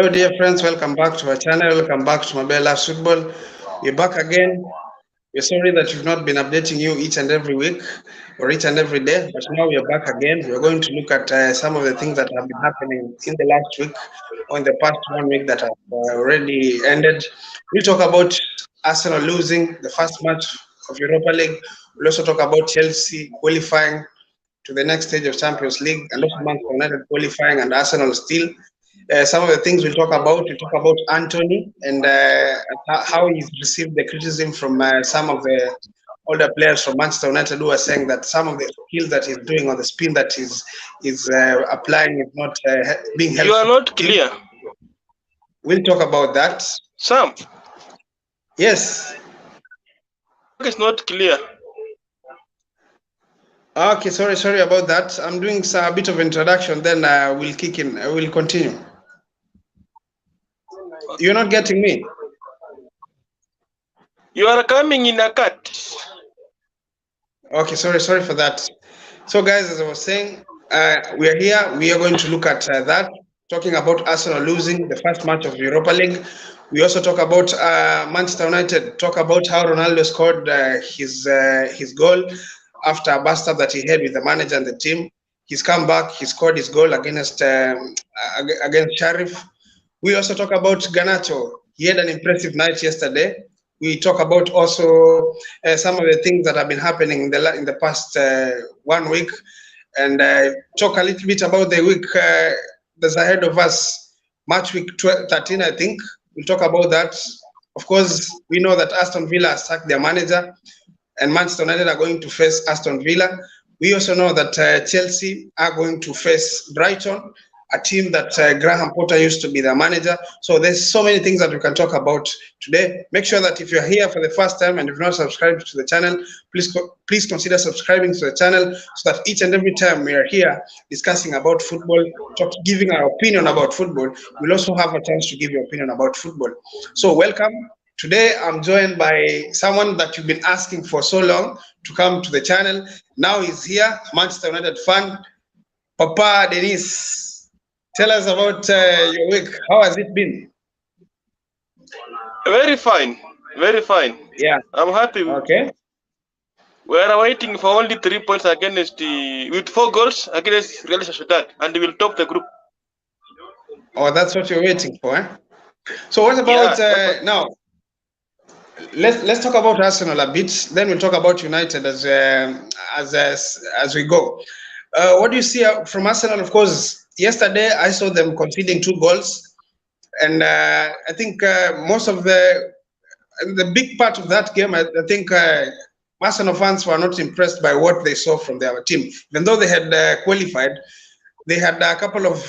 Hello, dear friends. Welcome back to our channel. Welcome back to Mabella Football. We're back again. We're sorry that we've not been updating you each and every week or each and every day, but now we are back again. We're going to look at some of the things that have been happening in the last week or in the past 1 week that have already ended. We'll talk about Arsenal losing the first match of Europa League. We'll also talk about Chelsea qualifying to the next stage of Champions League, and also Manchester United qualifying and Arsenal still. Some of the things we talk about Anthony and how he's received the criticism from some of the older players from Manchester United who are saying that some of the skills that he's doing on the spin that he's applying is not being You are helpful to not the team. clear. We'll talk about that. Sam, Yes. it's not clear. Okay. Sorry about that. I'm doing a bit of introduction. Then we'll kick in. We'll continue. You're not getting me. You are coming in a cut. Okay, sorry for that. So, guys, as I was saying, we are here. We are going to look at that, talking about Arsenal losing the first match of the Europa League. We also talk about Manchester United, talk about how Ronaldo scored his goal after a bust up that he had with the manager and the team. He's come back. He scored his goal against Sheriff. We also talk about Ganacho. He had an impressive night yesterday. We talk about also some of the things that have been happening in the past 1 week, and talk a little bit about the week that's ahead of us, match week 13, I think. We'll talk about that. Of course, we know that Aston Villa has sacked their manager, and Manchester United are going to face Aston Villa. We also know that Chelsea are going to face Brighton, a team that Graham Potter used to be the manager. So there's so many things that we can talk about today. Make sure that if you're here for the first time and you've not subscribed to the channel, please consider subscribing to the channel so that each and every time we are here discussing about football, giving our opinion about football, we'll also have a chance to give your opinion about football. So welcome. Today, I'm joined by someone that you've been asking for so long to come to the channel. Now he's here, Manchester United fan, Papa Dennis. Tell us about your week. How has it been? Very fine. Very fine. Yeah. I'm happy. Okay. We are waiting for only 3 points against with 4 goals against Real Sociedad, and we will top the group. Oh, that's what you're waiting for, eh? So what about now? Let's talk about Arsenal a bit. Then we'll talk about United as we go. What do you see from Arsenal? Of course, yesterday I saw them conceding 2 goals, and I think most of the big part of that game, I think Arsenal fans were not impressed by what they saw from their team. Even though they had qualified, they had a couple of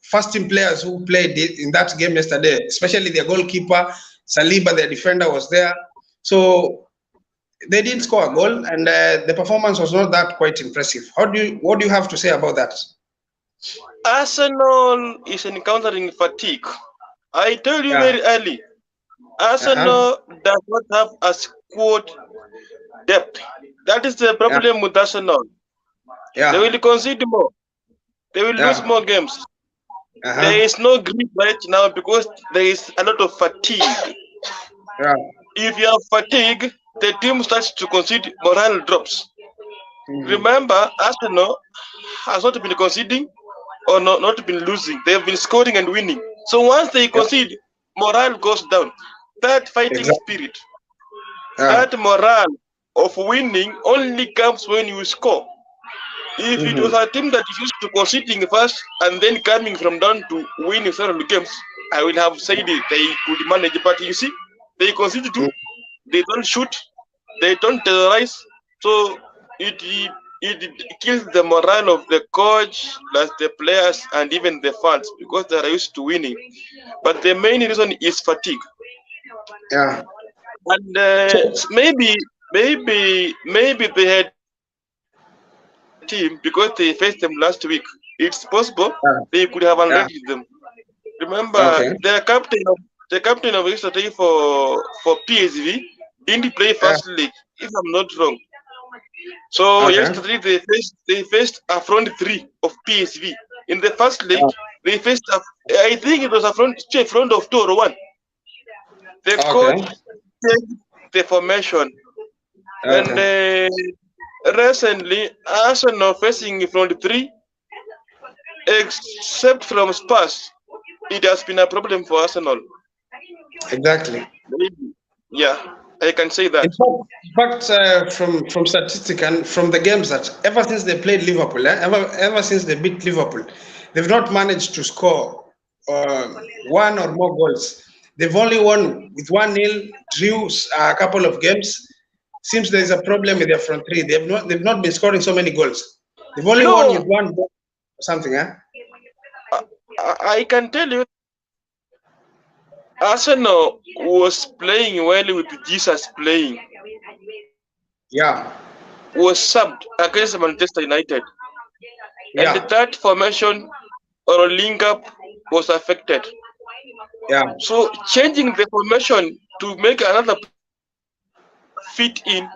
first team players who played in that game yesterday, especially their goalkeeper, Saliba, their defender, was there. So they didn't score a goal, and the performance was not that quite impressive. What do you have to say about that? Arsenal is encountering fatigue. I told you very early. Arsenal does not have a squad depth. That is the problem with Arsenal. They will concede more. They will lose more games. There is no grip right now because there is a lot of fatigue. If you have fatigue, the team starts to concede, morale drops. Remember, Arsenal has not been conceding or not been losing. They have been scoring and winning. So once they concede, morale goes down. That fighting spirit, that morale of winning only comes when you score. If it was a team that is used to conceding first and then coming from down to win several games, I will have said it, they could manage. But you see, they concede too. They don't shoot. They don't terrorize. So it kills the morale of the coach, plus the players, and even the fans because they are used to winning. But the main reason is fatigue. Yeah. And maybe they had team because they faced them last week. It's possible they could have unrated them. Remember, the captain of yesterday for PSV didn't play first league, if I'm not wrong. So yesterday they faced a front three of PSV. In the first league, they faced I think it was front of 2-1. The Okay. coach changed the formation, and Okay. recently Arsenal facing front three, except from Spurs, it has been a problem for Arsenal. Exactly. Maybe. Yeah, I can say that. In fact, from statistic and from the games that ever since they played Liverpool, ever since they beat Liverpool, they've not managed to score one or more goals. They've only won with 1-0, drew a couple of games. Seems there is a problem with their front three. They've not been scoring so many goals. They've You only won with know, one goal or something, huh? I can tell you, Arsenal was playing well with Jesus playing, Yeah, was subbed against Manchester United, and yeah, that formation or link up was affected. yeah, So changing the formation to make another fit in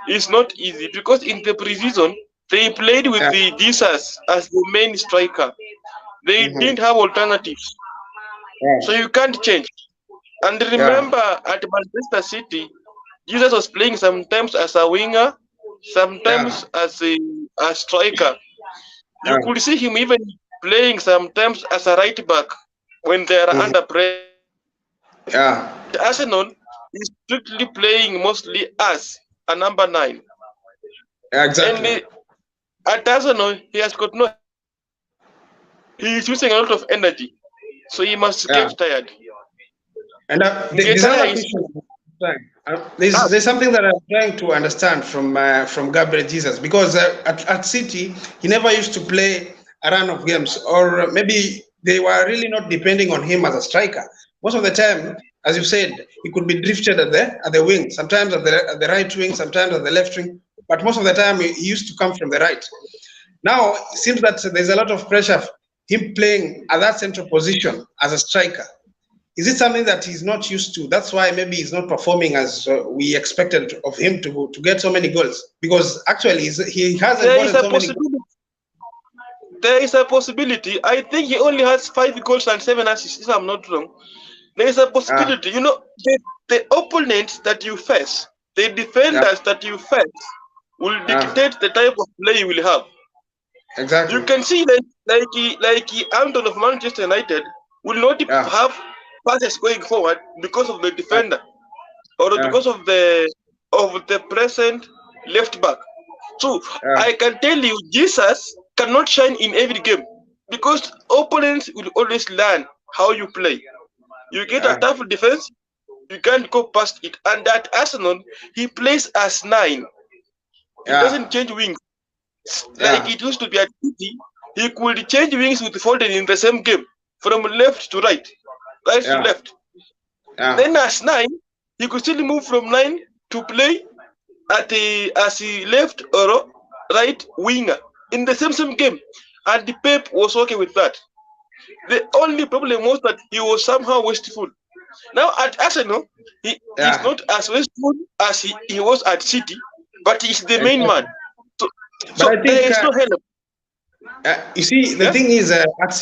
is not easy because in the preseason they played with yeah. the Jesus as the main striker. They Hmm. didn't have alternatives, so Yeah, you can't change. And yeah. remember, at Manchester City, Jesus was playing sometimes as a winger, Yeah, sometimes as a striker. You yeah, could see him even playing sometimes as a right back when they are mhm, under pressure. yeah, At Arsenal, he's strictly playing mostly as a number 9. yeah, And exactly. at Arsenal, he has got no energy. He is using a lot of energy, so he must Yeah, get tired. and there's Nketiah another is question. There's up. there's something that I'm trying to understand from Gabriel Jesus because at City he never used to play a run of games, or maybe they were really not depending on him as a striker. Most of the time, as you said, he could be drifted at the wing, sometimes at the right wing, sometimes at the left wing, but most of the time he used to come from the right. Now it seems that there's a lot of pressure him playing at that central position as a striker. Is it something that he's not used to? That's why maybe he's not performing as we expected of him to get so many goals. Because actually he hasn't There is gotten a so many goals. possibility. There is a possibility. I think he only has 5 goals and 7 assists, if I'm not wrong. There is a Ah, possibility. The opponents that you face, the yeah, defenders that you face, will ah, dictate the type of play you will have. You exactly. can see Anton of Manchester United will not Yeah, have passes going forward because of the yeah, defender or yeah, because of the present left back. So yeah, I can tell you, Jesus cannot shine in every game because opponents will always learn how you play. You get a yeah, tough defense, you can't go past it. And at Arsenal, he plays as 9. He yeah, doesn't change wings like yeah, it used to be at City. He could change wings with Foden in the same game from left to right, right to yeah, left. yeah, Then as 9, he could still move from 9 to play as a left or right winger in the same game. And the Pep was okay with that. The only problem was that he was somehow wasteful. Now at Arsenal, he is yeah. not as wasteful as he was at City, but he's the main man. Exactly. So, But so I there think is no help. you see, the Yeah, thing is, at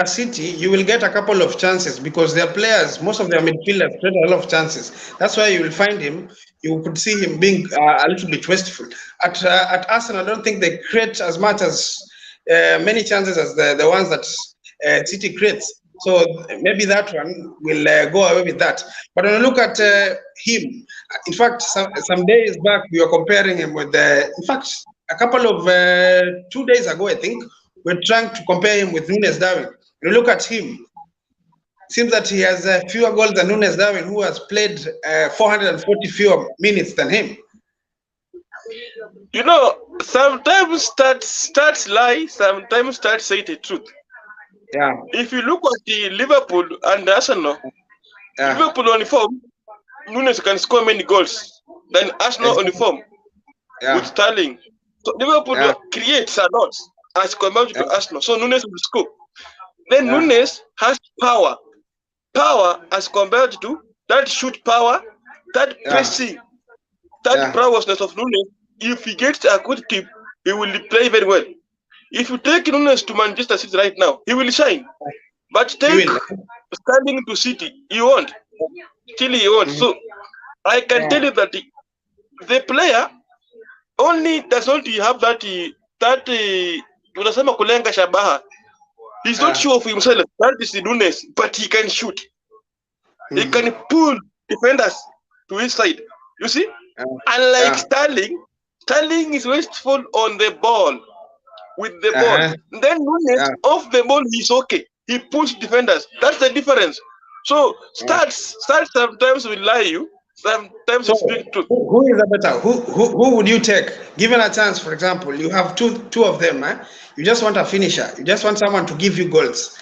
City, you will get a couple of chances because their players, most of their midfielders, create a lot of chances. That's why you will find him. You could see him being a little bit wasteful. At Arsenal, I don't think they create as much as many chances as the ones that City creates. So maybe that one will go away with that. But when you look at him, in fact, some days back we were comparing him with in fact, a couple of 2 days ago, I think, we're trying to compare him with Nunes Darwin. You look at him, seems that he has fewer goals than Nunes Darwin, who has played 440 fewer minutes than him. sometimes stats lie, sometimes stats say the truth. Yeah, If you look at the Liverpool and Arsenal, yeah, Liverpool on form, Nunes can score many goals than Arsenal on exactly. form with Yeah, Sterling. So Liverpool yeah, creates a lot as compared yeah, to Arsenal. So Nunes will score. Then yeah, Nunes has power as compared to that shoot power, that yeah, pressing, that yeah, prowessness of Nunes. If he gets a good team, he will play very well. If you take Nunes to Manchester City right now, he will shine. But take Sterling to City, he won't. Still he won't. So I can tell you that the player only does not have that unasema kulenga shabaha. He's not sure of himself. That is the Nunes, but he can shoot. He can pull defenders to his side. You see? Unlike Sterling is wasteful on the ball. With the ball. Then Nunes off the ball, he's okay. He pulls defenders. That's the difference. So stats sometimes will lie you. Sometimes will speak truth. Who is a better? Who would you take? Given a chance, for example, you have two of them. You just want a finisher. You just want someone to give you goals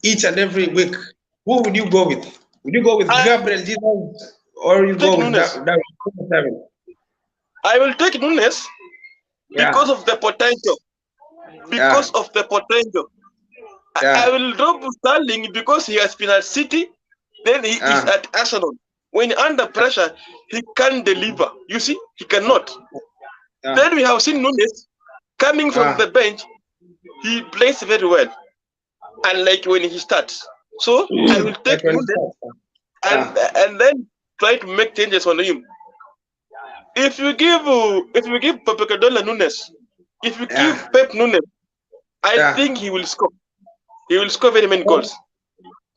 each and every week. Who would you go with? Would you go with Gabriel Jesus or you go with David? I will take Nunes because of the potential. Because of the potential. I will drop Sterling because he has been at City, then he is at Arsenal. When under pressure, he can't deliver. You see, he cannot. Then we have seen Nunes coming from the bench. He plays very well, unlike when he starts. So I will take Nunes and then try to make changes on him. If you give Pep Guardiola Nunes, if you give Pep Nunes, I think he will score. He will score very many goals.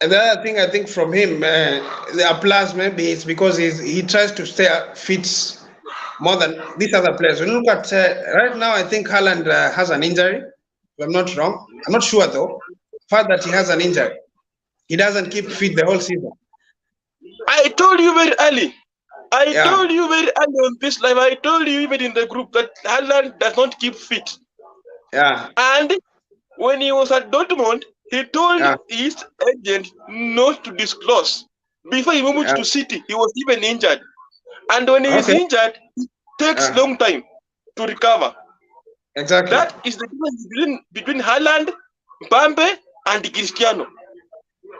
And the other thing I think from him, the plus maybe it's because he tries to stay fit more than these other players. When you look at right now, I think Haaland has an injury. If I'm not wrong. I'm not sure though. The fact that he has an injury, he doesn't keep fit the whole season. I told you very early. I told you very early on this live. I told you even in the group that Haaland does not keep fit. Yeah. And when he was at Dortmund, he told his agent not to disclose. Before he moved to City, he was even injured. And when he is injured, it takes long time to recover. Exactly. That is the difference between Haaland, Mbappe, and Cristiano.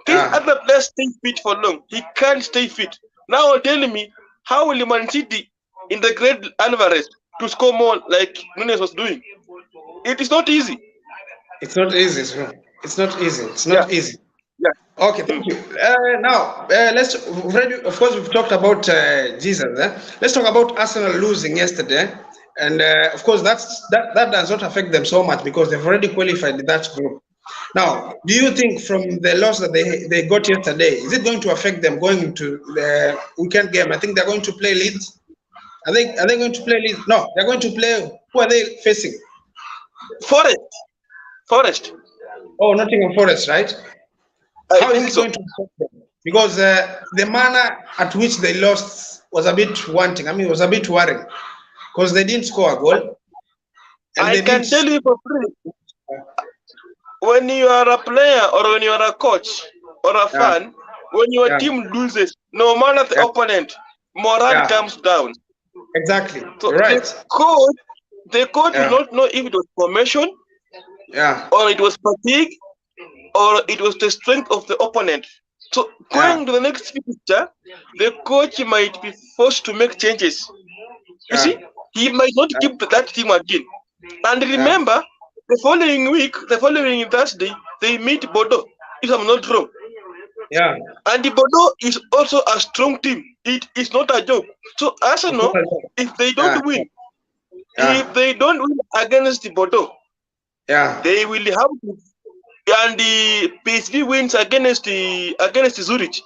These other players stay fit for long. He can't stay fit. Now tell me, how will Man City integrate Alvarez to score more like Nunes was doing? It is not easy. It's not easy, sir. It's not easy. It's not easy. Yeah. Okay, thank you. Now, of course, we've talked about Jesus. Let's talk about Arsenal losing yesterday. And of course, that does not affect them so much because they've already qualified in that group. Now, do you think from the loss that they got yesterday, is it going to affect them going into the weekend game? I think they're going to play Leeds. Are they going to play Leeds? No, they're going to play. Who are they facing? Forest. Oh, Nottingham Forest, right? How is it going to affect them? Because the manner at which they lost was a bit wanting. I mean, it was a bit worrying because they didn't score a goal. I can tell you for free, when you are a player or when you are a coach or a fan, when your team loses, no matter the opponent, morale comes down. Exactly. So right. The coach will not know if it was formation, or it was fatigue, or it was the strength of the opponent. So going to the next fixture, the coach might be forced to make changes. You see, he might not keep that team again. And remember, the following Thursday, they meet Bordeaux, if I'm not wrong. Yeah. And the Bordeaux is also a strong team. It is not a joke. So Arsenal, if they don't win, if they don't win against the Bordeaux, they will have to. And the PSV wins against Zurich.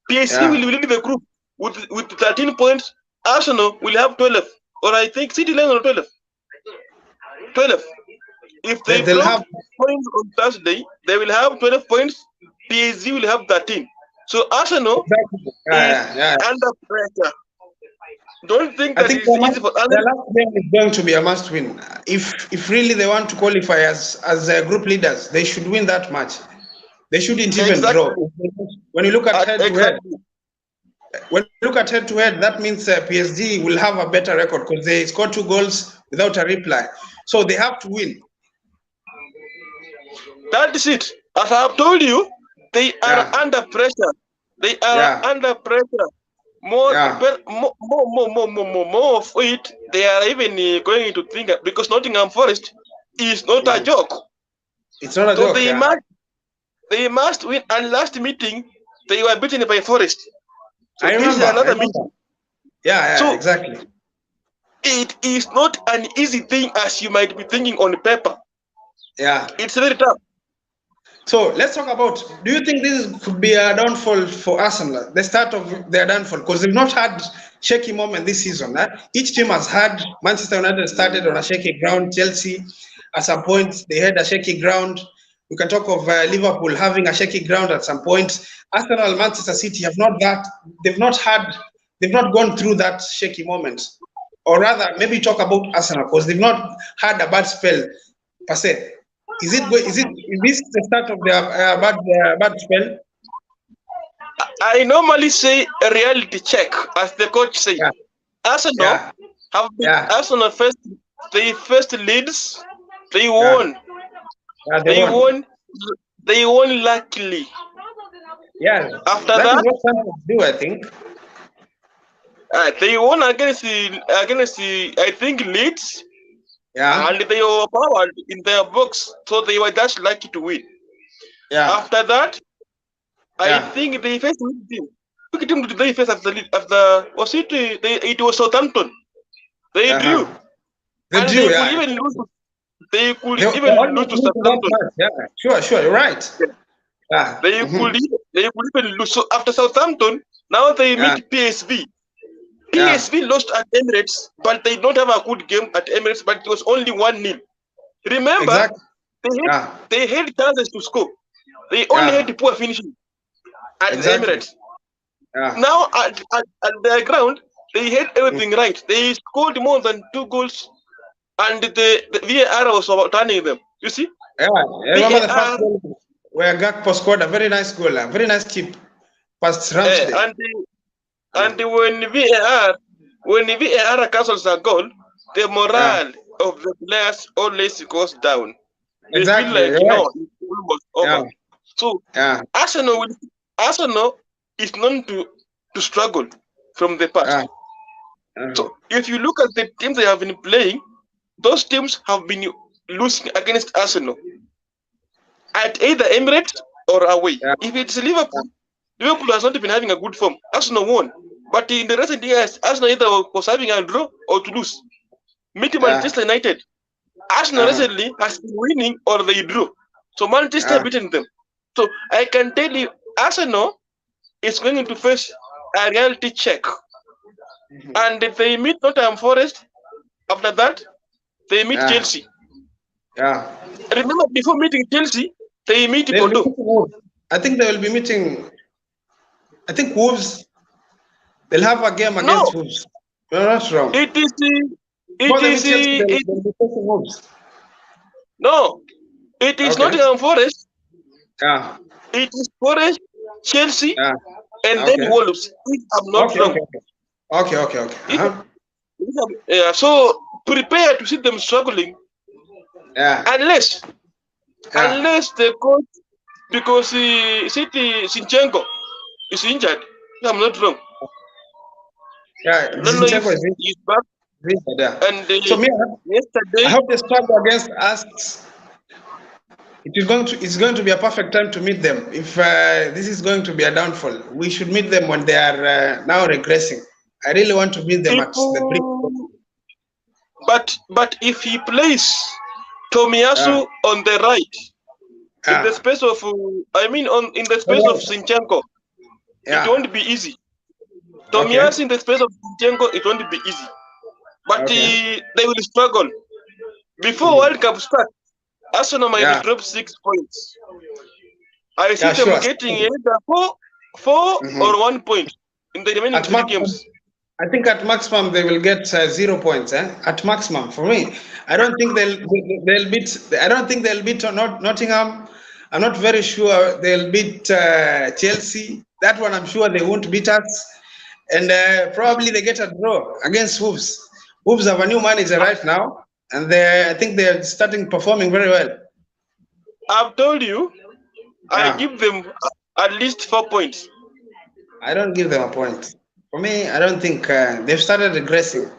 PSV will lead the group with 13 points. Arsenal will have 12, or I think City Lions 12. 12. If they have points on Thursday, they will have 12 points. PSG will have 13. So Arsenal is under pressure. Don't think that it's easy for Arsenal. The last game is going to be a must win. If really they want to qualify as group leaders, they should win that match. They shouldn't even draw. When you look at head to head, that means PSG will have a better record because they scored 2 goals without a reply. So they have to win. That is it. As I have told you, they are under pressure. They are under pressure. More of it, they are even going to think because Nottingham Forest is not a joke. It's not a joke. They must win. And last meeting, they were beaten by Forest. So I this is remember. I another remember. meeting. Yeah, So exactly. it is not an easy thing as you might be thinking on paper. Yeah. It's very tough. So let's talk about. Do you think this could be a downfall for Arsenal? The start of their downfall, because they've not had shaky moment this season. Each team has had. Manchester United started on a shaky ground. Chelsea, at some point, they had a shaky ground. We can talk of Liverpool having a shaky ground at some point. Arsenal, Manchester City have not that. They've not had. They've not gone through that shaky moment, or rather, maybe talk about Arsenal because they've not had a bad spell per se. Is this the start of their bad spell? I normally say a reality check, as the coach said. Yeah, Arsenal yeah, have been yeah, Arsenal first. They first leads. They yeah, won. yeah. They They won. won. They won luckily. Yeah, After that is that, what some do. I think. they won against the I think Leeds, Yeah, and they were powered in their box, so they were just lucky to win. yeah, After that, I yeah. think they faced which team? Which team did they face after was it? It was Southampton. They Uh drew, huh. They and do. they could Yeah, even lose. They could they even lose almost to lose to that Southampton. match. Yeah, sure, sure. You're right. Yeah. They could even lose. So after Southampton, now they Yeah, meet PSV. yeah. PSV lost at Emirates, but they don't have a good game at Emirates. But it was only 1-0. Remember, Exactly. they had Yeah, they had chances to score. They only yeah. had poor finishing at the Exactly. Emirates. Yeah. Now at their ground, they had Mm. everything right. They scored more than 2 goals, and the VAR was turning them. You see, Yeah. I remember the first VAR goal where Gakpo scored a very nice goal, a very nice chip past uh, Ramsdale. and the, and when VAR cancels a goal, the Yeah. morale of the players always goes down. They feel Exactly. like You're right. it's almost Yeah. over. So Yeah. Arsenal will, Arsenal is known to struggle from the Yeah. past. Uh-huh. So if you look at the teams they have been playing, those teams have been losing against Arsenal at either Emirates or away. Yeah. If it's Liverpool, Liverpool has not been having a good form. Arsenal won. But in the recent years, Arsenal either was having a draw or to lose. Meeting Yeah. Manchester United, Arsenal Uh-huh. recently has been winning or they drew. So Manchester Yeah. beating them. So I can tell you, Arsenal is going to face a reality check. Mhm. And they meet Nottingham Forest. After that, they meet Yeah. Chelsea. Yeah. Remember, before meeting Chelsea, they meet They'll be Bordeaux. meeting Wolves. I think they will be meeting. I think Wolves. They'll have a game No, against Wolves. You're not wrong. it is Before it they is meet Chelsea, they'll, it they'll be facing Wolves. no, it is Okay. Nottingham Forest. Yeah. It is Forest, Chelsea, Yeah. and then Okay. Wolves. If I'm not Okay. wrong. Okay. Okay. Okay. Okay. Okay. If, Uh-huh. so prepare to see them struggling Yeah. unless Yeah. the coach, because City Sinchenko is injured. If I'm not wrong. Yeah. I don't know if Zinchenko is he's back. there. And So me, I yesterday, hope they struggle against us. It's going to be a perfect time to meet them. If this is going to be a downfall, we should meet them when they are now regressing. I really want to meet them if at the brink. but if he plays Uh, Tomiyasu on the right in the uh, space of on in the space of alright. Sinchenko, it Yeah. won't be easy. Okay. Tomiyasu in the space of Sinchenko, it won't be easy. But Okay. they will struggle. Before Mhm. World Cup start, Arsenal might Yeah. drop 6 points. I see Yeah. them Sure. getting either four Mhm. or 1 point in the remaining At three maximum, games. I think at maximum they will get 0 points. At maximum, for me, I don't think they'll beat. I don't think they'll beat Nottingham. I'm not very sure they'll beat Chelsea. That one, I'm sure they won't beat us. And probably they get a draw against Wolves. Wolves have a new manager right now, and I think they're starting performing very well. I've told you, I Yeah, give them at least 4 points. I don't give them a point. For me, I don't think they've started regressing.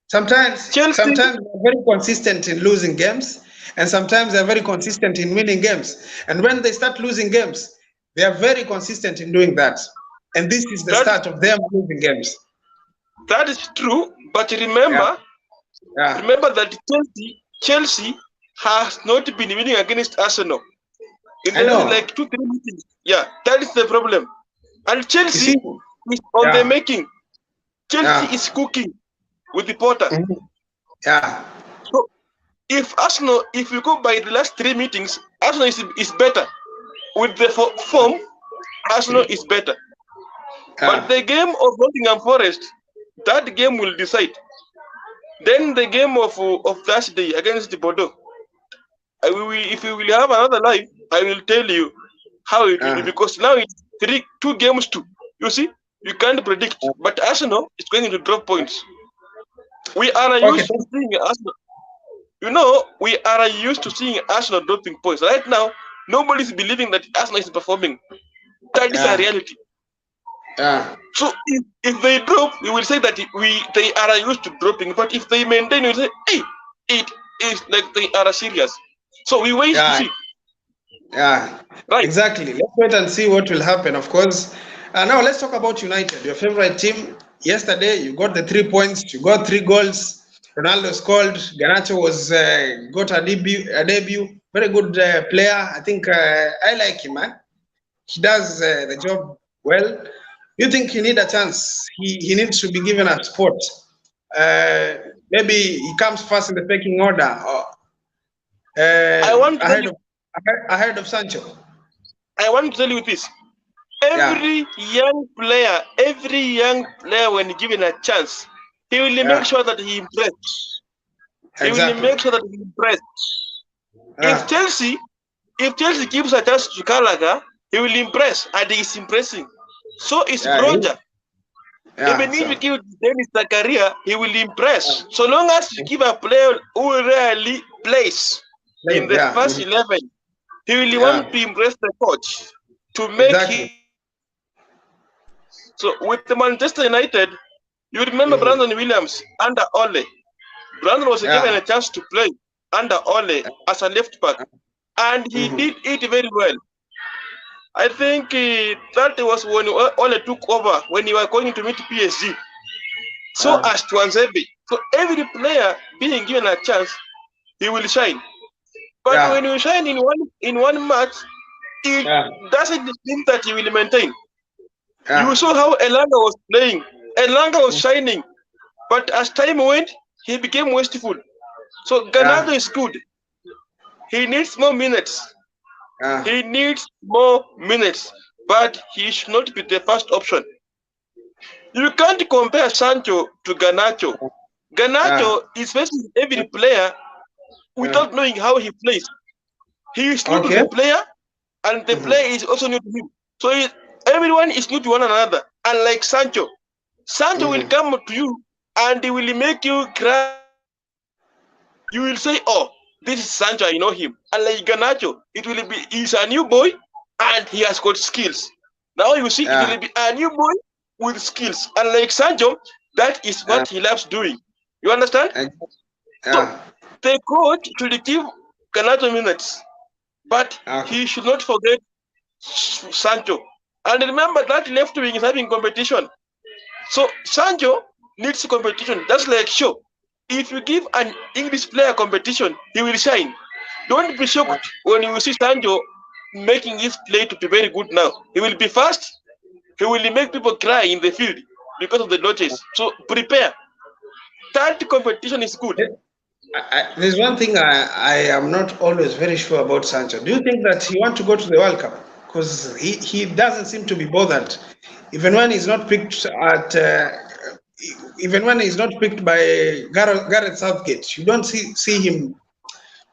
Sometimes Chelsea, they're very consistent in losing games, and sometimes they're very consistent in winning games. And when they start losing games, they are very consistent in doing that. And this is the That is start of them losing games. that is true. But Yeah, yeah. remember that Chelsea has not been winning against Arsenal in I the last know. like 2 3 meetings. Yeah, that is the problem. And You Chelsea see, is on the yeah, making. Chelsea yeah, is cooking with the Potter. mhm, yeah, So if Arsenal, if you go by the last 3 meetings, Arsenal is better. With the form, Arsenal is better. But yeah. the game of Nottingham Forest, that game will decide. Then the game of Thursday against the Bordeaux. If we will have another live, I will tell you how it will be, Uh, because now it's 2 games to. You see, you can't predict. But Arsenal is going to drop points. We are okay. used to seeing Arsenal. You know, we are used to seeing Arsenal dropping points. Right now, nobody is believing that Arsenal is performing. That is a Yeah, reality. yeah. So if they drop, we will say that they are used to dropping. But if they maintain, we will say, hey, it is like they are serious. So we wait to Yeah, see. yeah, Right. exactly. Let's wait and see what will happen, of course. Now, let's talk about United, your favorite team. Yesterday, you got the 3 points, you got 3 goals. Ronaldo scored. Garnacho was got a debut. Very good player. I think I like him, man. He does the job well. You think he need a chance? He needs to be given a spot. Uh, Maybe he comes first in the pecking order, or, I want to tell ahead you, of ahead of Sancho. I want to tell you this. Yeah, Every young player, when given a chance, he will make yeah, sure that he impress. He will exactly. make sure that he impress. If Yeah, Chelsea, if Chelsea gives a chance to Gallagher, he will impress, and he is impressing. So is yeah, Broja. yeah. Even if So you give Dennis Zakaria, he will impress. So long as you give a player who rarely plays in the yeah, first 11, he will yeah, want to impress the coach to make exactly. him. So with the Manchester United, you remember Hmm. Brandon Williams under Ole. Brandon was given Yeah, a chance to play under Ole as a left back, and he hmm, did it very well. I think that was when Ole took over when he was going to meet PSG. So yeah, as to Anzebi. So every player being given a chance, he will shine. But yeah, when you shine in one match, it yeah, doesn't mean that you will maintain. You yeah, saw how Elanga was playing. Elanga was shining, but as time went, he became wasteful. So yeah, Ganado is good. He needs more minutes. yeah. He needs more minutes, but he should not be the first option. You can't compare Sancho to Ganacho. Yeah. Ganacho is facing every player Yeah. without knowing how he plays. He is new to Okay. the player, and the Hmm. player is also new to him. So everyone is new to one another. Unlike Sancho, Sancho will Hmm. come to you and he will make you cry. You will say, "Oh, this is Sancho. I know him." Unlike Ganacho, it will be he's a new boy and he has got skills. Now you see, it Yeah. will be a new boy with skills. Unlike Sancho, that is Yeah. what he loves doing. You understand? ex- So Yeah. the coach should give Ganacho minutes, but Okay. he should not forget Sancho. And remember that left wing is having competition. So Sancho needs competition. That's like show. If you give an English player competition, he will shine. Don't be Yeah. shocked when you see Sancho making his play to be very good now. He will be fast. He will make people cry in the field because of the dodges. So prepare. That competition is good. There's one thing I am not always very sure about Sancho. Do you think that he want to go to the World Cup? Because he doesn't seem to be bothered, even when he's not picked at, even when he's not picked by Gareth Southgate. You don't see him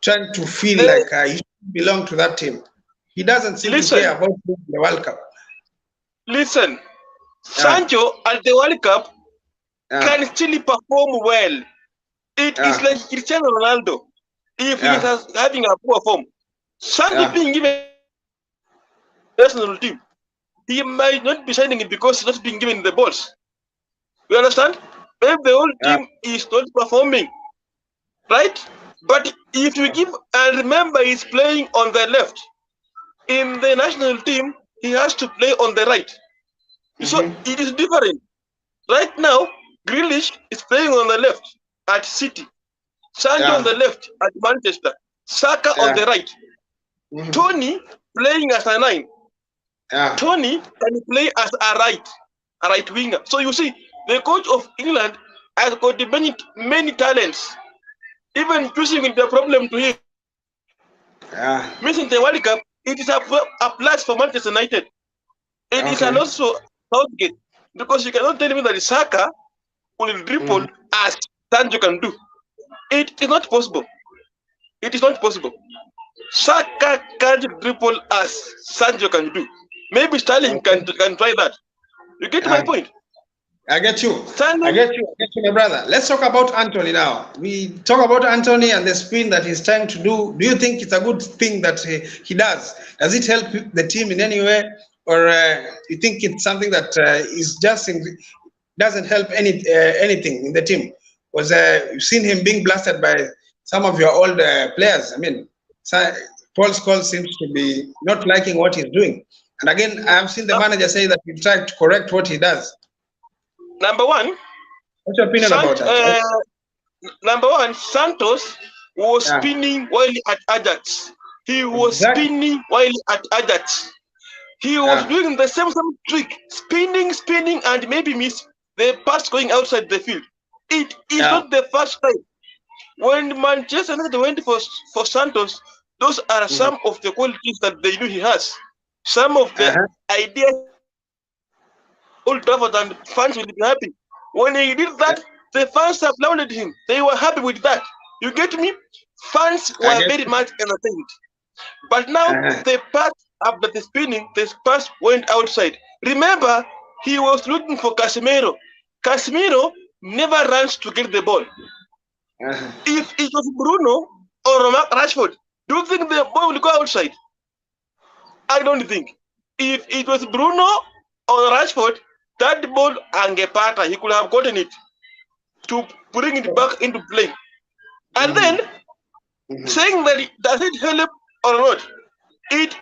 trying to feel They, like he should belong to that team. He doesn't seem to listen, care about the World Cup. listen. Yeah, Sancho at the World Cup yeah, can still perform well. It is yeah, like Cristiano Ronaldo. If he is yeah, having a poor form, Sancho yeah, being given national team, he might not be shining it because he's not being given the balls. You understand? If the whole yeah, team is not performing, right? But if you give, and remember, he's playing on the left. In the national team, he has to play on the right. So it is different. Right now, Grealish is playing on the left at City, Sancho on the left at Manchester, Saka on the right, Tony playing as a 9. Tony can play as a right winger. So you see, the coach of England has got many talents. Even choosing the problem to him. Missing the World Cup, it is a plus for Manchester United. It is a loss for Southgate, because you cannot tell me that Saka will dribble as Sancho can do. It is not possible. It is not possible. Saka can't dribble as Sancho can do. Maybe Sterling can try that. You get my point? I get you. I get you, my brother. Let's talk about Anthony now. We talk about Anthony and the spin that he's trying to do. Do you think it's a good thing that he does? Does it help the team in any way, or you think it's something that is just doesn't help anything in the team? Because you've seen him being blasted by some of your old players. I mean, Paul Scholes seems to be not liking what he's doing. And again, I've seen the manager say that he tried to correct what he does. Number one, what's your opinion about that? Number one, Santos was spinning while at Ajax. He was spinning while at Ajax. He was doing the same trick, spinning, and maybe miss the pass going outside the field. It is not the first time. When Manchester United went for Santos, those are some of the qualities that they knew he has. Some of the ideas. Old Trafford and fans will be happy. When he did that, the fans applauded him. They were happy with that. You get me? Fans were very much entertained. But now the pass after the spinning, the pass went outside. Remember, he was looking for Casemiro. Casemiro never runs to get the ball. If it was Bruno or Rashford, do you think the ball will go outside? I don't think. If it was Bruno or Rashford, that ball Angepata, he could have gotten it to bring it back into play. And then saying that does it help or not? It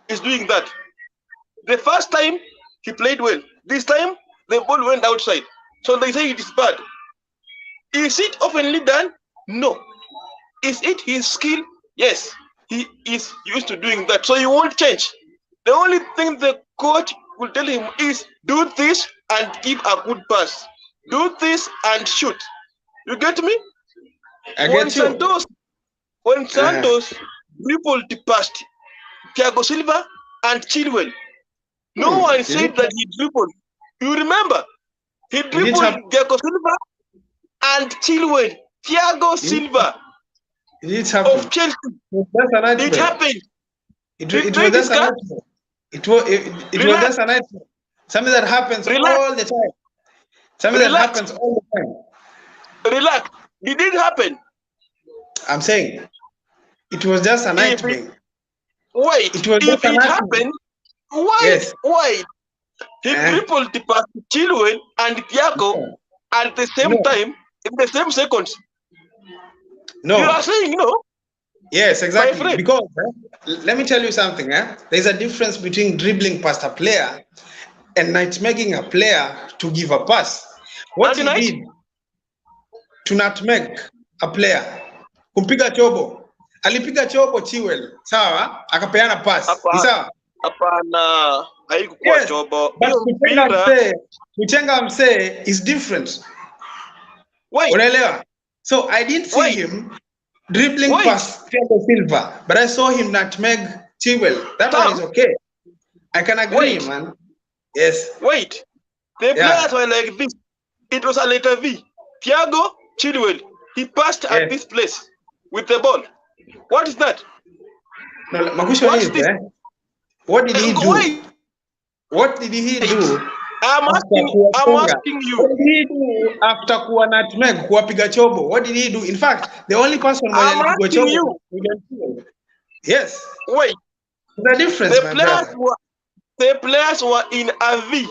is doing that. The first time he played well. This time the ball went outside. So they say it is bad. Is it oftenly done? No. Is it his skill? Yes. He is used to doing that. So he won't change. The only thing the coach will tell him is do this and give a good pass. Do this and shoot. You get me? When Santos dribbled past Thiago Silva and Chilwell, no one said that he dribbled. You remember? He dribbled Thiago Silva and Chilwell. Thiago Silva of Chelsea. It happened. It was just a nightmare. It was just a nightmare. Something that happens all the time. Something that happens all the time. Relax. It did happen. I'm saying it was just a nightmare. Wait. If it happened, wait. He dribbled past Chilwell and Thiago at the same time in the same seconds. No. You are saying no? Yes, exactly. Because let me tell you something. There's a difference between dribbling past a player and nutmegging a player to give a pass. What he did to nutmeg a player, kumpiga chobo, alipiga chobo Chilwell, sawa, akapeana pass. Sawa? Hapana, haikuwa chobo. But kuchenga mse is different. Wait. Unaelewa? So I didn't see him dribbling past Thiago Silva, but I saw him nutmeg Chilwell. That one is okay. I can agree, man. Yes. Wait. The players were like this. It was a letter V. Thiago Chilwell. He passed at this place with the ball. What is that? No, my question is, what did he do? What did he do? I'm asking you. What did he do after kuwa nutmeg, kuwapiga chobo? What did he do? In fact, the only person who alipigwa chobo. Yes. Wait. The difference, the players were in a V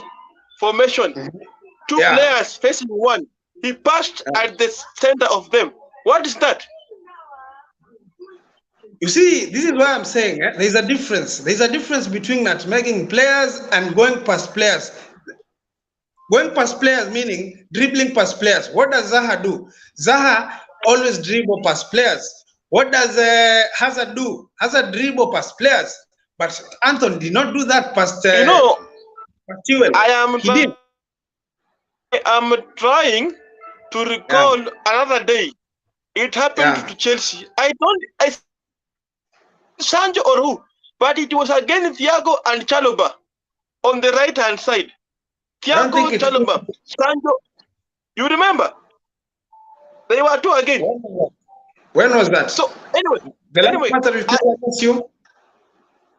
formation. Two players facing one. He passed at the center of them. What is that? You see, this is why I'm saying there's a difference. There's a difference between nutmegging players and going past players. Going past players meaning dribbling past players. What does Zaha do? Zaha always dribble past players. What does Hazard do? Hazard dribble past players. But Anton did not do that past UEL. I am He did. trying to recall another day. It happened to Chelsea. I Sancho or who, but it was again Thiago and Chalobah on the right hand side. Thiago, Chalobah, Sancho. You remember? They were two again. When was that? So anyway, you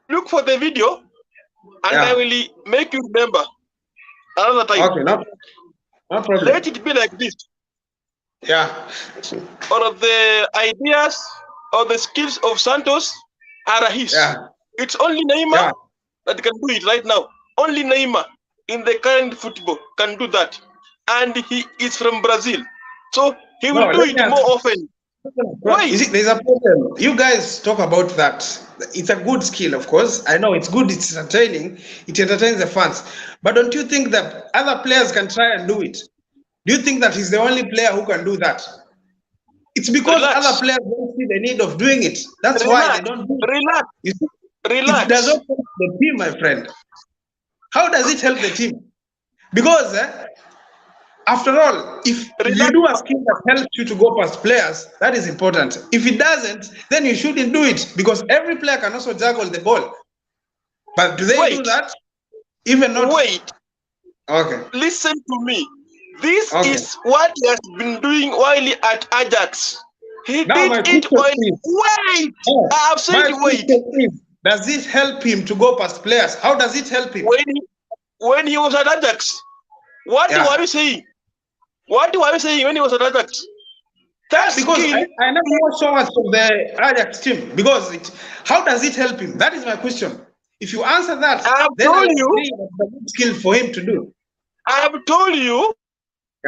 look for the video, and I will make you remember another time. Okay, no problem. Let it be like this. Yeah. Or the ideas or the skills of Santos are his. Yeah. It's only Neymar that can do it right now. Only Neymar in the current football can do that. And he is from Brazil. So he will do it more often. Wait. There's a problem. You guys talk about that. It's a good skill, of course. I know it's good, it's entertaining, it entertains the fans. But don't you think that other players can try and do it? Do you think that he's the only player who can do that? It's because other players don't see the need of doing it. That's why they don't do it. Relax. You see, it does not help the team, my friend. How does it help the team? Because after all, if you do a skill that helps you to go past players, that is important. If it doesn't, then you shouldn't do it, because every player can also juggle the ball. But do they do that? Even not. Wait. Okay. Listen to me. This is what he has been doing while at Ajax. He did it while. Wait! I have said wait. Does it help him to go past players? How does it help him? When he was at Ajax, what were you saying? What were you saying when he was at Ajax? That's because I never watched so much of the Ajax team. Because how does it help him? That is my question. If you answer that, then I will agree that's a good skill for him to do. I have told you.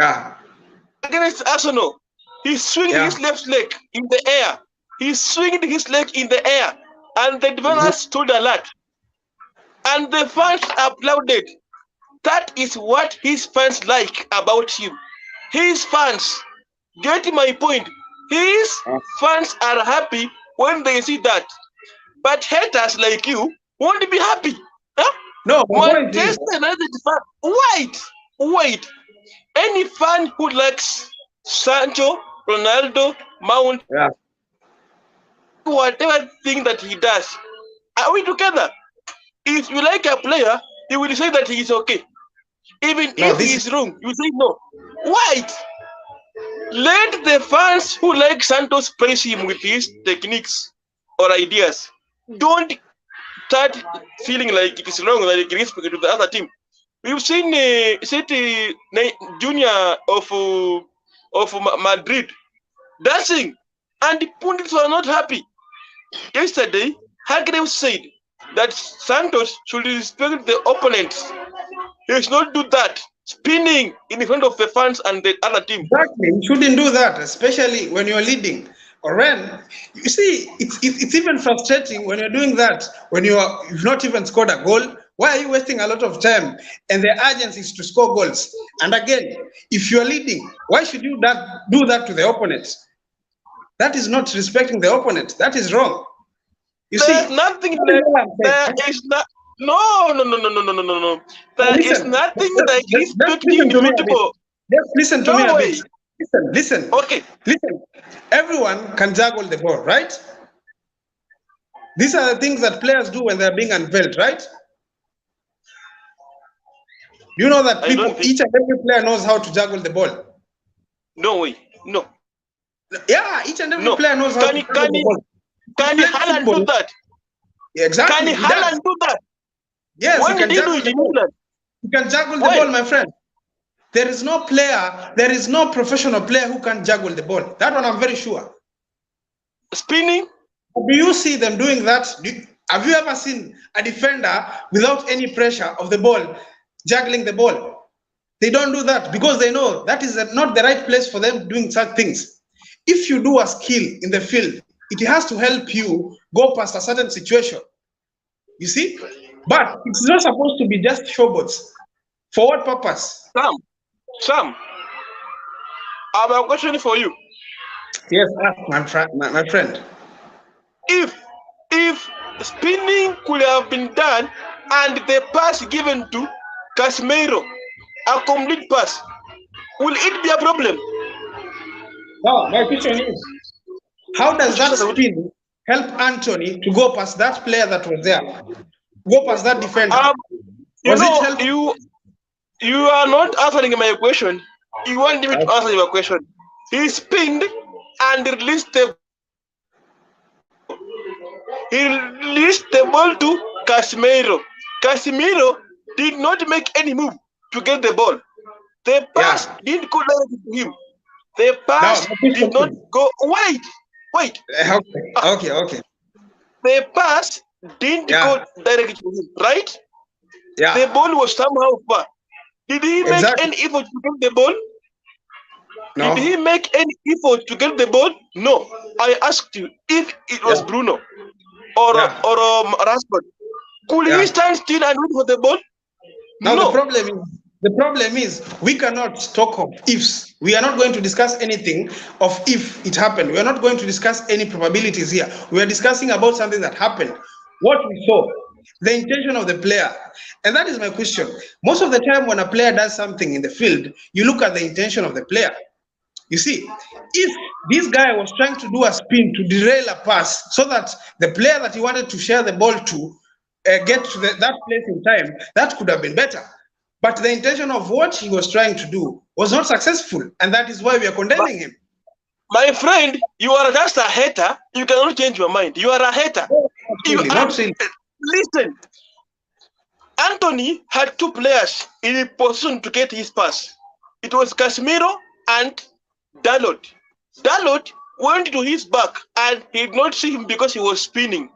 Yeah. Against Arsenal, he swinged his left leg in the air. He swinged his leg in the air, and the defenders stood alert. And the fans applauded. That is what his fans like about him. His fans, get my point. His fans are happy when they see that. But haters like you won't be happy. Huh? No, Manchester United fan. Wait. Any fan who likes Sancho, Ronaldo, Mount, whatever thing that he does, are we together? If you like a player, you will say that he is okay. Even if he is wrong, you say no. Wait. Let the fans who like Santos praise him with his techniques or ideas. Don't start feeling like it is wrong, like respect to the other team. We've seen City Junior of Madrid dancing, and the pundits were not happy. Yesterday, Hargreaves said that Santos should respect the opponents. He should not do that, spinning in front of the fans and the other team. Exactly, you shouldn't do that, especially when you're leading. Or when you see, it's even frustrating when you're doing that when you've not even scored a goal. Why are you wasting a lot of time? And the urgency is to score goals. And again, if you're leading, why should you do that to the opponent? That is not respecting the opponent. That is wrong. You There's see, nothing like there is not. No. There is nothing like respecting in football. Just listen to me a bit. Listen. Okay. Listen. Everyone can juggle the ball, right? These are the things that players do when they're being unveiled, right? You know that each and every player knows how to juggle the ball. No way. No. Yeah, each and every player knows how to juggle the ball. Can Haaland do that? Yeah, exactly. Can Haaland do that? Yes, when he can juggle the ball. You can juggle the ball, my friend. There is no professional player who can juggle the ball. That one I'm very sure. Spinning? Do you see them doing that? Have you ever seen a defender without any pressure of the ball juggling the ball? They don't do that because they know that is not the right place for them doing such things. if you do a skill in the field, it has to help you go past a certain situation. You see? But it's not supposed to be just showboats. For what purpose? Sam, I have a question for you. Yes, ask my friend. If spinning could have been done and the pass given to Casemiro, a complete pass, will it be a problem? Now, my question is, how does that spin help Anthony to go past that player that was there? Go past that defender? You Was it know, helpful? you are not answering my question. You want me to answer your question. He spinned and released the ball. He released the ball to Casemiro. Casemiro did not make any move to get the ball. The pass didn't go directly to him. The pass did not go. Wait. Okay. The pass didn't go directly to him, right? Yeah. The ball was somehow far. Did he make any effort to get the ball? No. Did he make any effort to get the ball? No. I asked you if it was Bruno or Rashford. Could he stand still and wait for the ball? Now the problem is we cannot talk of ifs. We are not going to discuss anything of if it happened. We are not going to discuss any probabilities here. We are discussing about something that happened. What we saw, the intention of the player. And that is my question. Most of the time when a player does something in the field, you look at the intention of the player. You see, if this guy was trying to do a spin to derail a pass so that the player that he wanted to share the ball to get to that place in time, that could have been better. But the intention of what he was trying to do was not successful, and that is why we are condemning him. My friend, you are just a hater. You cannot change your mind. You are a hater. Not really. Listen, Anthony had two players in a position to get his pass. It was Casemiro and Dalot. Dalot went to his back and he did not see him because he was spinning.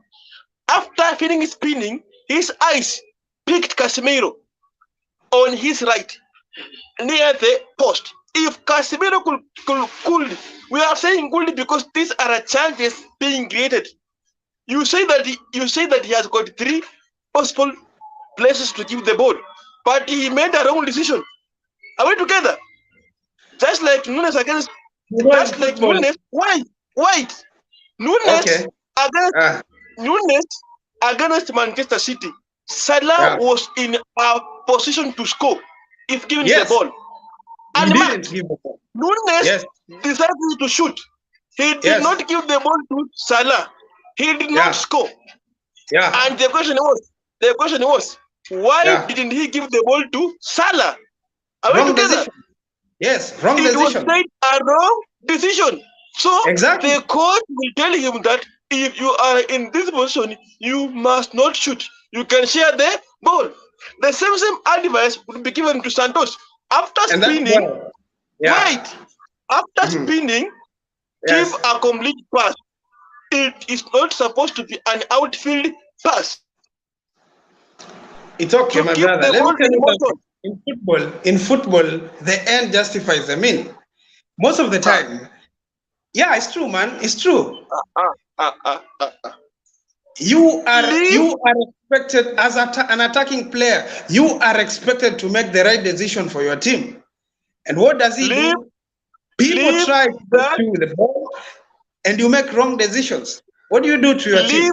After finishing spinning, his eyes picked Casemiro on his right near the post. If Casemiro could, we are saying could because these are chances being created. You say that he has got three possible places to give the ball, but he made a wrong decision. Are we together? Just like Nunes against. Just like Nunes. Wait. Nunes against Manchester City. Salah was in a position to score if given the ball. And Nunes decided to shoot. He did not give the ball to Salah. He did not score. And the question was, why didn't he give the ball to Salah? Are we together? Decision. Yes, wrong decision. It was a wrong decision. So the coach will tell him that if you are in this position, you must not shoot. You can share the ball. The same advice would be given to Santos. After spinning, spinning, give a complete pass. It is not supposed to be an outfield pass. It's okay, my brother. Let me tell you something. In football, the end justifies the mean. Most of the time, it's true, man. It's true. You are expected as an attacking player. You are expected to make the right decision for your team. And what does he do? People try to get you the ball, and you make wrong decisions. What do you do to your team?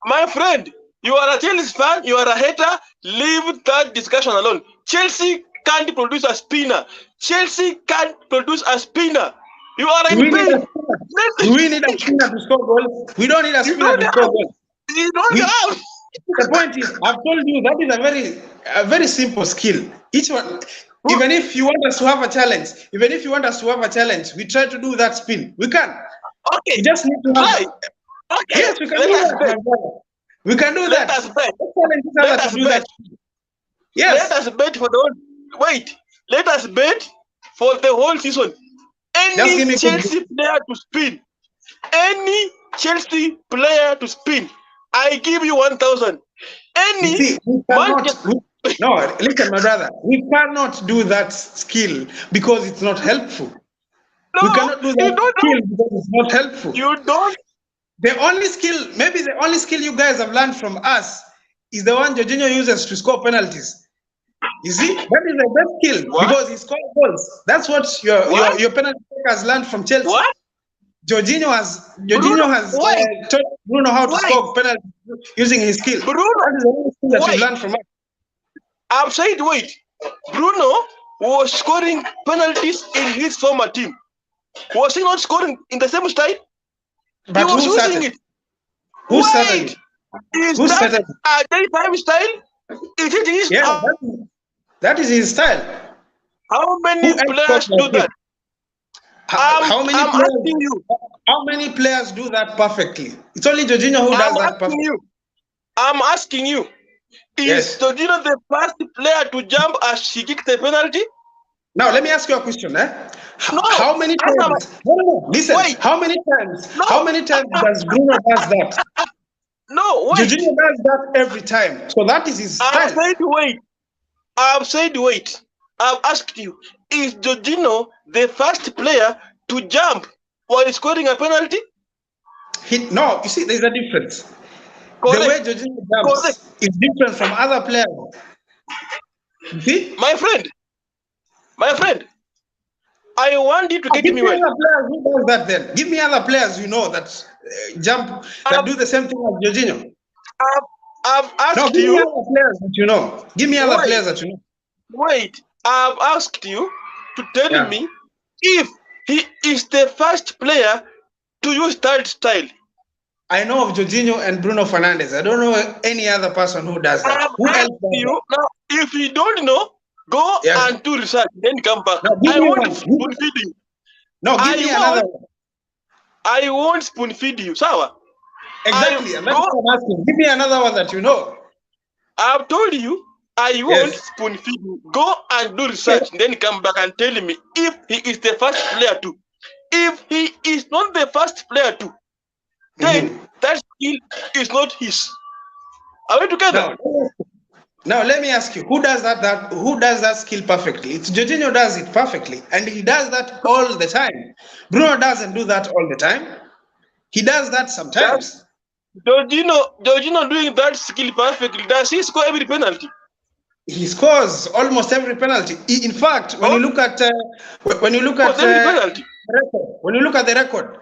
My friend, you are a Chelsea fan. You are a hater. Leave that discussion alone. Chelsea can't produce a spinner. Chelsea can't produce a spinner. You are in pain. Do we need a spinner to score goals? We don't need a spinner to score goals. You don't have. The point is, I've told you that is a very simple skill. Each one, even if you want us to have a challenge, we try to do that spin. We can. Okay. You just need to have. Okay. Yes, we can do that. We can do that. Let us bet. Yes. Let us bet for the whole. Wait. Let us bet for the whole season. Any Chelsea player to spin. Any Chelsea player to spin. I give you 1,000. Any. No, listen, my brother. We cannot do that skill because it's not helpful. We No, cannot do you that don't know. skill because it's not helpful. You don't. The only skill, maybe the only skill you guys have learned from us is the one Jorginho uses to score penalties. You see, that is the best skill What? because he scores goals. That's what What? your penalty taker has learned from Chelsea. What? Jorginho Bruno, has wait, taught Bruno how to wait. score penalties using his skill. Bruno, That is the only skill that you've wait. learned from us. I've said wait. Bruno was scoring penalties in his former team. Was he not scoring in the same style? But He was who using started? it. Who started Wait, it? is Who that started? a daytime style? Is it his? Yeah, that is his style. How Who many else players scores do like him? that? How many I'm players? asking you. How many players do that perfectly? It's only Jorginho who I'm does that asking perfectly. you. I'm asking you. Is Yes. Jorginho the first player to jump as he kicked the penalty? Now let me ask you a question. No. How many Answer times? No. Listen. Wait. How many times? No. How many times does Bruno does that? No. Wait. Jorginho does that every time. So that is his I've style. said wait. I've said wait. I've asked you. Is Jorginho the first player to jump while scoring a penalty? No. You see, there's a difference. Correct. The way Jorginho jumps is different from other players. You see? My friend, I want you to get Give me me well. other players who does that then. Give me other players you know that jump, that do the same thing as Jorginho. I've No, asked give me you. other players that you know. Give me other players that you know. Wait. I've asked you to tell Yeah. me if he is the first player to use that style. I know of Jorginho and Bruno Fernandes. I don't know any other person who does that. I've Who else asked does that? you. Now, if you don't know, go Yes. and do research, then come back. Now, give I me won't one. spoon feed you. No, give me another one. I won't spoon feed you. Sawa? Exactly. And that's what I'm asking. Give me another one that you know. I've told you I won't Yes. spoon feed you. Go and do research, then come back and tell me if he is the first player to. If he is not the first player to, then that skill is not his. Are we together? Now let me ask you, who does that skill perfectly? It's Jorginho does it perfectly, and he does that all the time. Bruno doesn't do that all the time. He does that sometimes. Jorginho doing that skill perfectly. Does he score every penalty? He scores almost every penalty. In fact, when you look at the record, when you look at the record,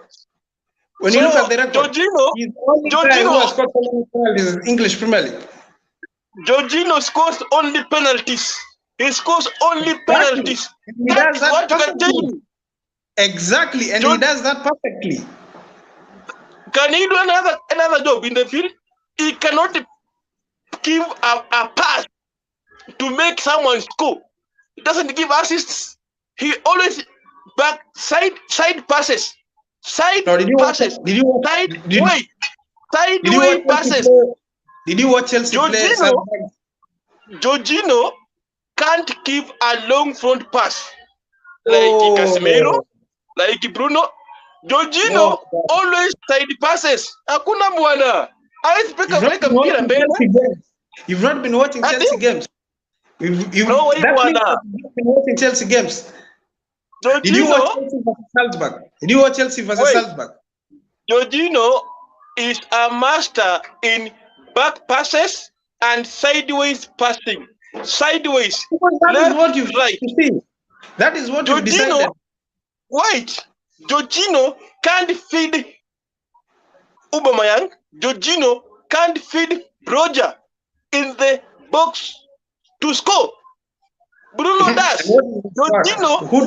he's the only guy who has scored so many penalties in English Premier League. Jorginho scores only penalties. He scores only penalties. That is what you can tell me. Exactly, and he does that perfectly. Can he do another job in the field? He cannot give a pass to make someone score. He doesn't give assists. He always back side passes. Sideways passes. Did you watch Chelsea play? Jorginho can't give a long front pass like Casemiro, like Bruno. Jorginho always side passes. Hakuna bwana. You've not been watching Chelsea games. You've not been watching Chelsea games. Did you watch Chelsea versus Salzburg? Did you watch Chelsea versus Salzburg? Jorginho is a master in back passes and sideways passing. Sideways. That is what you've seen. That is what you've decided. Wait. Jorginho can't feed Aubameyang. Jorginho can't feed Broja in the box to score. Bruno does. Jorginho, Who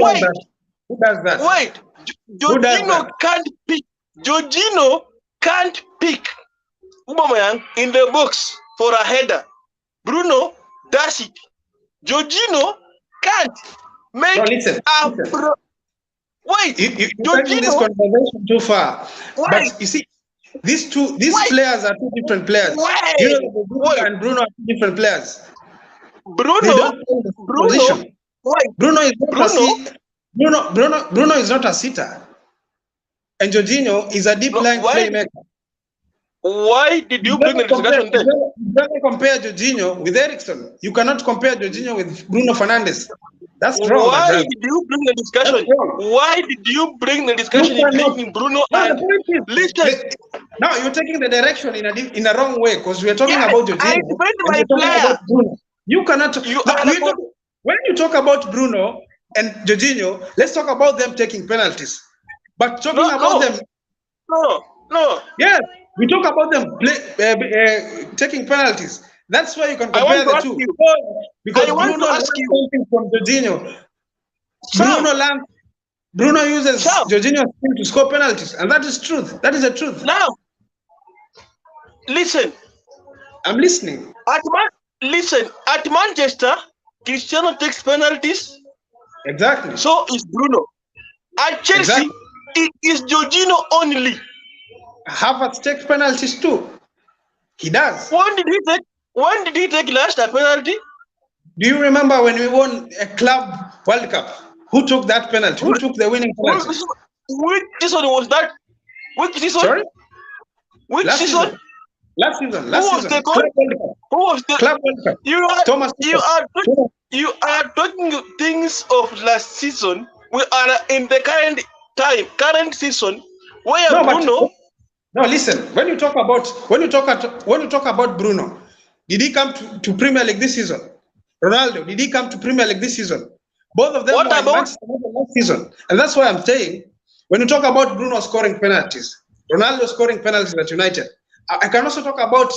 does that? Wait. Jorginho can't pick. Jorginho can't pick Aubameyang in the box for a header. Bruno does it. Jorginho can't make Wait, you're taking this conversation too far. But you see, these players are two different players. Jorginho and Bruno are two different players. Bruno is not a sitter, and Jorginho is a deep line playmaker. Why did you bring the discussion then? You cannot compare Jorginho with Eriksen. You cannot compare Jorginho with Bruno Fernandes. That's wrong, my Why brother. did you bring the That's discussion? wrong. Why did you bring the You discussion in cannot. linking Bruno No, the and point is, listen? now you're taking the direction in a wrong way because we're talking Yes, about I Jorginho defend and my we're talking player. about Bruno. You cannot. You No, are we're talking, when you talk about Bruno and Jorginho, let's talk about them taking penalties. But talking no, about no, them, no, no. yes, we talk about them taking penalties. That's why you can I want compare to the ask two. you. Because I want Bruno to learned ask you, something from Jorginho. Sam. Bruno learned Bruno uses Sam. Jorginho's team to score penalties, and that is truth. That is the truth. Now, listen. I'm listening. Listen. At Manchester, Cristiano takes penalties. Exactly. So is Bruno. At Chelsea, Exactly. it is Jorginho only. Havertz takes penalties too. He does. When did he take? When did he take last a penalty? Do you remember when we won a club World Cup? Who took that penalty? Who took the winning penalty? Which season was that? Which season? Sorry? Which Last season? season. Last season. Who Last was season. the coach? Club World Cup. Who was the? Club World Cup. Thomas You are talking things of last season. We are in the current season, where No, but Bruno. no, listen. When you talk about Bruno, did he come to Premier League this season? Ronaldo, did he come to Premier League this season? Both of them What were in about? Manchester United last season, and that's why I'm saying when you talk about Bruno scoring penalties, Ronaldo scoring penalties at United, I can also talk about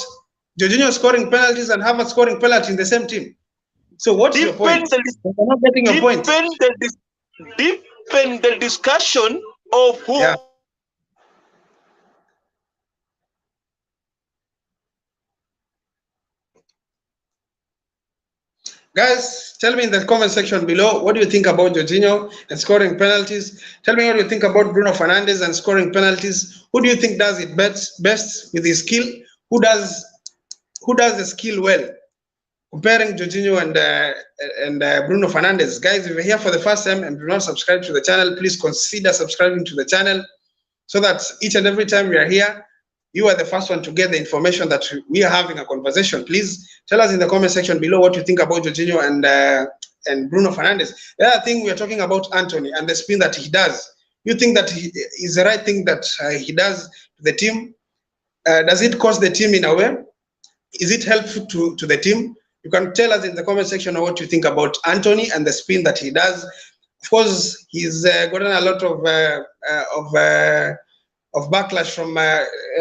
Jorginho scoring penalties and Havertz scoring penalties in the same team. So what's your point? I'm not getting your point. Deepen the discussion of who. Yeah. Guys, tell me in the comment section below, what do you think about Jorginho and scoring penalties? Tell me what you think about Bruno Fernandes and scoring penalties. Who do you think does it best with his skill? Who does the skill well? Comparing Jorginho and Bruno Fernandes. Guys, if you're here for the first time and do not subscribe to the channel, please consider subscribing to the channel so that each and every time we are here, you are the first one to get the information that we are having a conversation. Please tell us in the comment section below what you think about Jorginho and Bruno Fernandes. The other thing, we are talking about Anthony and the spin that he does. You think that is the right thing that he does to the team? Does it cost the team in a way? Is it helpful to the team? You can tell us in the comment section what you think about Anthony and the spin that he does. Of course, he's gotten a lot of backlash from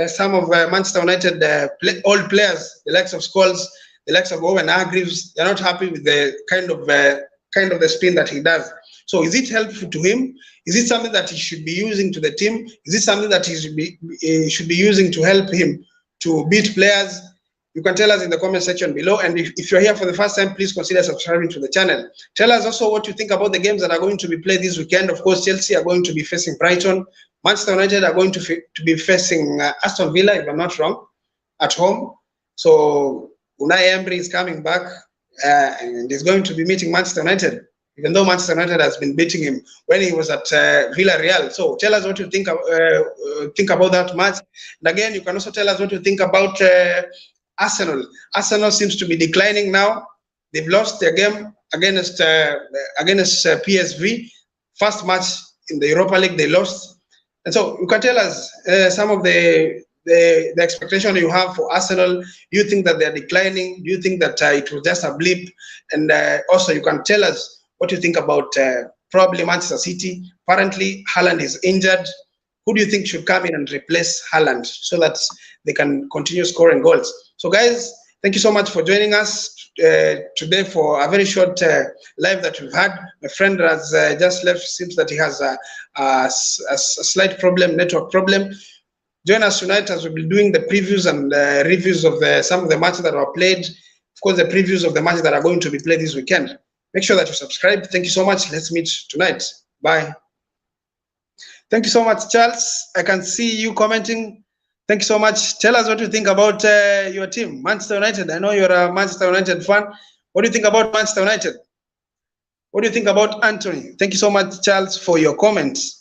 some of Manchester United old players, the likes of Scholes, the likes of Owen Hargreaves. They're not happy with the kind of the spin that he does. So is it helpful to him? Is it something that he should be using to the team? Is it something that he should be using to help him to beat players? You can tell us in the comment section below. And if you're here for the first time, please consider subscribing to the channel. Tell us also what you think about the games that are going to be played this weekend. Of course, Chelsea are going to be facing Brighton. Manchester United are going to be facing Aston Villa, if I'm not wrong, at home. So Unai Emery is coming back and is going to be meeting Manchester United, even though Manchester United has been beating him when he was at Villarreal. So tell us what you think about that match. And again, you can also tell us what you think about Arsenal. Arsenal seems to be declining now. They've lost their game against PSV. First match in the Europa League, they lost. And so you can tell us some of the expectation you have for Arsenal. Do you think that they're declining? Do you think that it was just a blip? And also you can tell us what you think about probably Manchester City. Apparently, Haaland is injured. Who do you think should come in and replace Haaland so that they can continue scoring goals? So guys, thank you so much for joining us today for a very short live that we've had. My friend has just left. Seems that he has a slight problem, network problem. Join us tonight as we'll be doing the previews and reviews of some of the matches that were played. Of course, the previews of the matches that are going to be played this weekend. Make sure that you subscribe. Thank you so much. Let's meet tonight. Bye. Thank you so much, Charles. I can see you commenting. Thank you so much. Tell us what you think about your team, Manchester United. I know you're a Manchester United fan. What do you think about Manchester United? What do you think about Anthony? Thank you so much, Charles, for your comments.